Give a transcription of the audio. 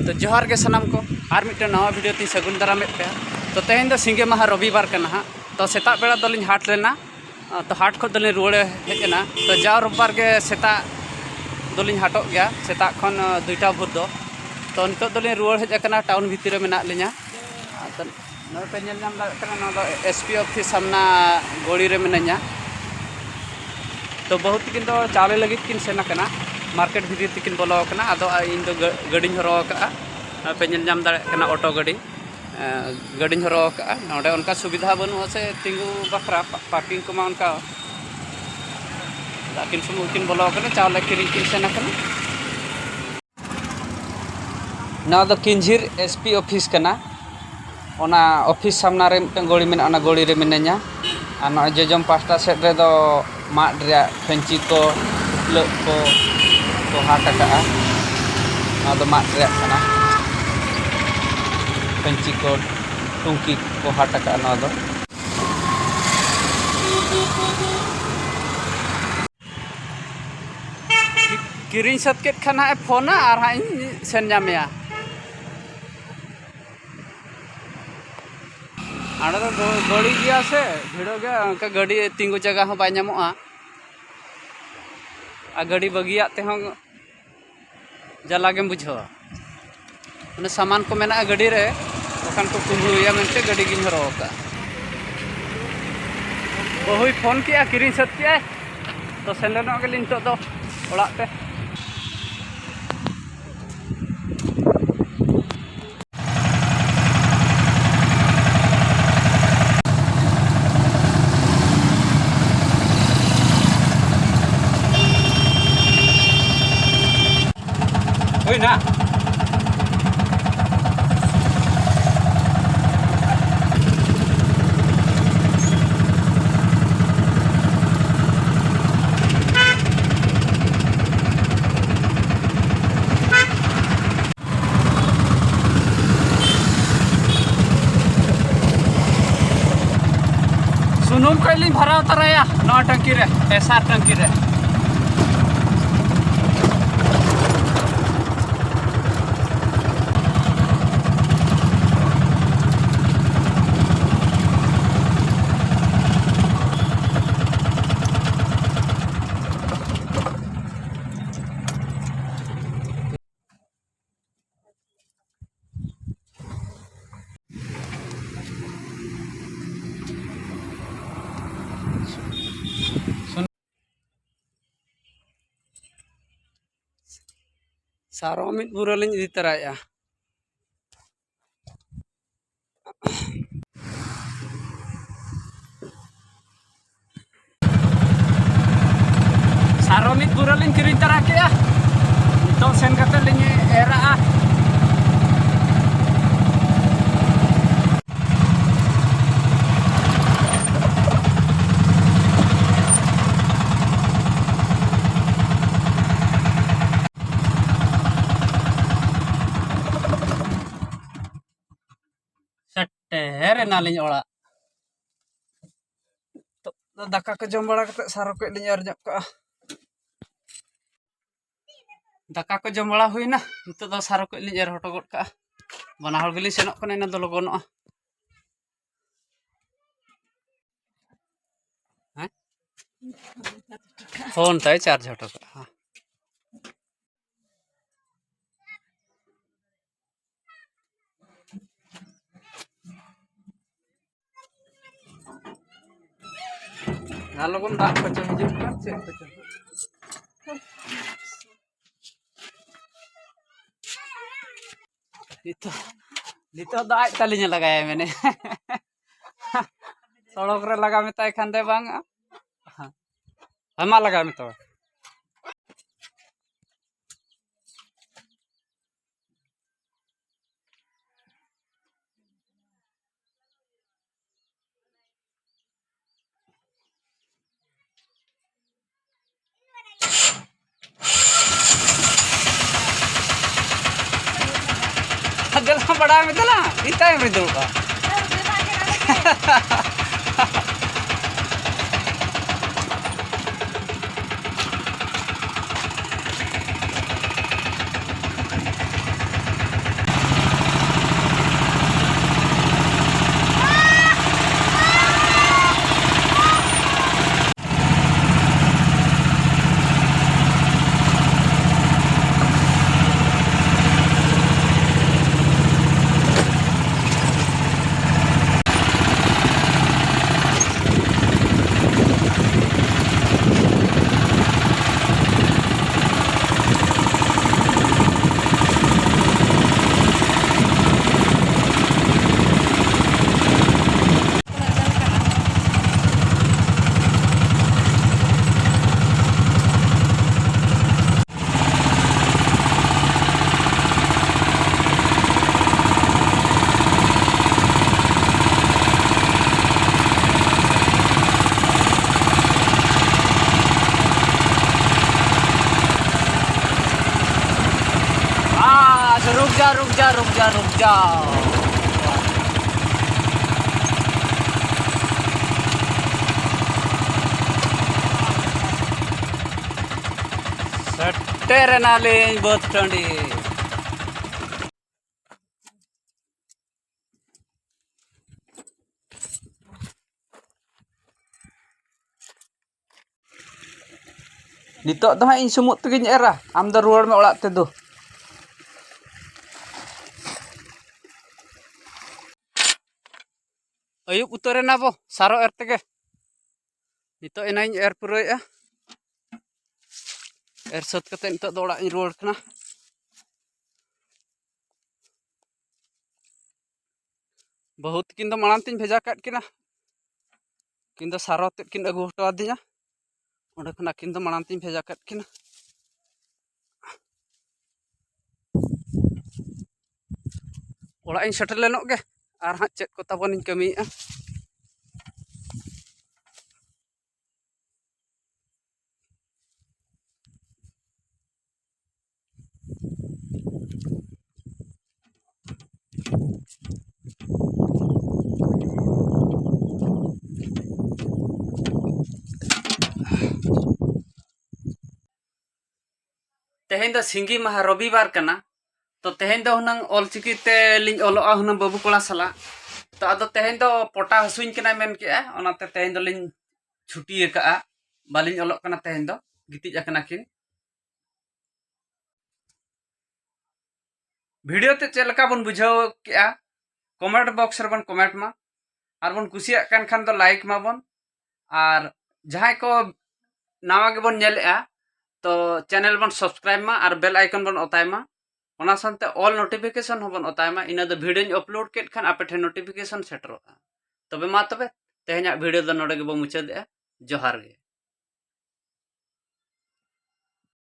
तो जोहार के सनाम को और मिट्टे नवा वीडियो ती सगुन दारामेद पे। तो तेहन दो सिंगे माहा रविवार कना हाँ। तो सेता बेड़ा दोलिन हाट लेना तो हाट खो दोलिन रुआड़े हेजना। तो जाओ रविवार के सेता दोलिन हाटोग गया सेता खन 2टा भोर दो। तो नितो दोलिन रुआड़ हेज अकना टाउन भितर मेना लिया। तो नोते नेल नाम दाड़े कना नो दो एसपी ऑफिस सामना गोड़ी रे मिनाया। तो बहुत किन दो चाले लगी किन सेना कना मार्केट भितर तकिन बोलो कना। आदो इन दो गाड़ी हरो का पे नेल नाम दाड़े कना ऑटो गाड़ी हरो का नोडे उनका सुविधा बनु से तिंगु बखरा पार्किंग को मा उनका किन सुमु किन बोलो कना चावले किरी किन सेना कना। ना दो किंझिर एसपी ऑफिस कना ओना ऑफिस सामना रे मिटन गोड़ी मेना ओना गोड़ी रे मिनाया। आ न जजम पास्टा सेट रे दो माड रे फेंची को उतलो को हाट का ना दो माड रे कना फेंची को टुंकी को हाट का ना दो किरिंग सतकेट खाना ए फोना आर हाई सेन जामेया। आड़ा तो गाड़ी गया से भिड़ो गया उनका गाड़ी तिंगु जगह हो बामोआ आ गाड़ी बगिया ते जला के बुझावा उन्हें सामान को मेना गाड़ी रे ओखान को कुंभुया मेनते गाड़ी गिन हरो का बहुई फोन किया किरिंग सत किया। तो सेलेनो के लिन तो ओड़ा पे ना सुनुम कैली भरा उतराया 9 टंकी रे 7 टंकी रे। सारो मिट बुरा लिंग इदी तराया सारो मिट बुरा लिंग किरिंग तरा के तो सेन कते लिंग एरा हेरे नालिंग ओड़ा। तो दाका को जम बड़ा कते सारो को लिंग अर्जक का दाका को जम बड़ा हुई ना तो सारो को लिंग हटो गड का बना हर गली सेनक कने ना दो लगोनो हैं फोन ताई चार्ज हटो का हां ना लोगन दाग को चम हिजुग का चेक को चम नितो दाग तालिnya लगाया मैंने सड़क रे लगा मेता खान दे बांग हमा लगा में तो जला बड़ा में तला इतना में दो का रुक जा रुक जा रुक जा रुक जा। सेटर नालिंग बहुत टंडी। नितो दो हाँ इन सुमुत तगिन एरा आम दो रुआर में ओड़ाग ते दो। अयुब उतरे ना बो सारो एर तेगे नितो इनाइन एर पुरोया एर सत कते नितो दो ओड़ाग इन रुआर कना। बहुत किन दो माड़ान तिन भेजा काट किना किन दो सारो ते किन अगु हटवा दिया ओंडे खना किन दो माड़ान तिन भेजा काट किना। ओड़ाग इन सेटल लेनोग गे आर हाँ चेक को ताबोन इन कमिया। तेहें दो सिंगी महा रविवार कना तो तेहें दो हुनंग ऑलचिकी ते लिंग ओलोआ हुनंग बाबू कोड़ा सला तो आदो तेहें दो पोटा हसुइन कना मेन के ओनाते तेहें दो लिंग छुट्टी का बालिंग ओलोग कना तेहें दो गितिज अकना किन। वीडियो ते चेलका बन बुझाव के कमेंट बॉक्स रे बन कमेंट मा आर बन कुसिया कान खान दो लाइक मा बन आर जहां को नावा के बन नेलेआ तो चैनल बन सब्सक्राइब मा आर बेल आइकन बन ओताय मा ओना सानते ऑल नोटिफिकेशन हो बन ओताय मा इना दो वीडियो अपलोड केट खान आपे ठे नोटिफिकेशन सेटरो तबे मा तबे तेहेन्या वीडियो दो नोडे गे बो मुचादेआ। जोहार गे।